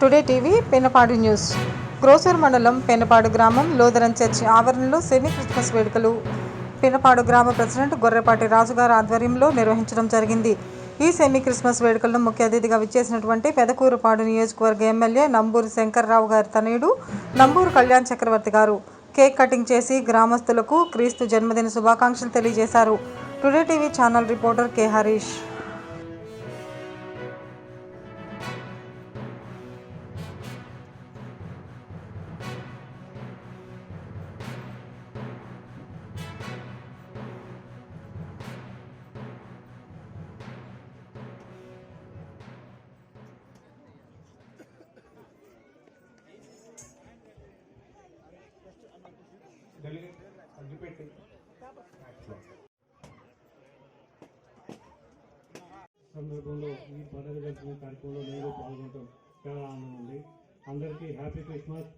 Today TV Pennapadu news. గ్రోసర్ మండలం పెన్నపాడు గ్రామం లోదరన్ చర్చి ఆవరణలో సెమీ క్రిస్మస్ వేడుకలు పెన్నపాడు గ్రామ ప్రెసిడెంట్ గొర్రెపాటి రాజుగారి ఆధ్వర్యంలో నిర్వహించడం జరిగింది. ఈ సెమీ క్రిస్మస్ వేడుకలను ముఖ్య అతిథిగా విచ్చేసినటువంటి పెదకూరుపాడు నియోజకవర్గ ఎమ్మెల్యే నంబూరు శంకర్రావు గారి తనయుడు నంబూరు కళ్యాణ్ చక్రవర్తి గారు కేక్ కటింగ్ చేసి గ్రామస్తులకు క్రీస్తు జన్మదిన శుభాకాంక్షలు తెలియజేశారు. Today TV channel reporter K Harish. సందర్భంలో ఈ పండుగ జరుపుకునే కార్యక్రమంలో నేను పాల్గొనడం చాలా ఆనందం ఉంది. అందరికీ హ్యాపీ క్రిస్మస్.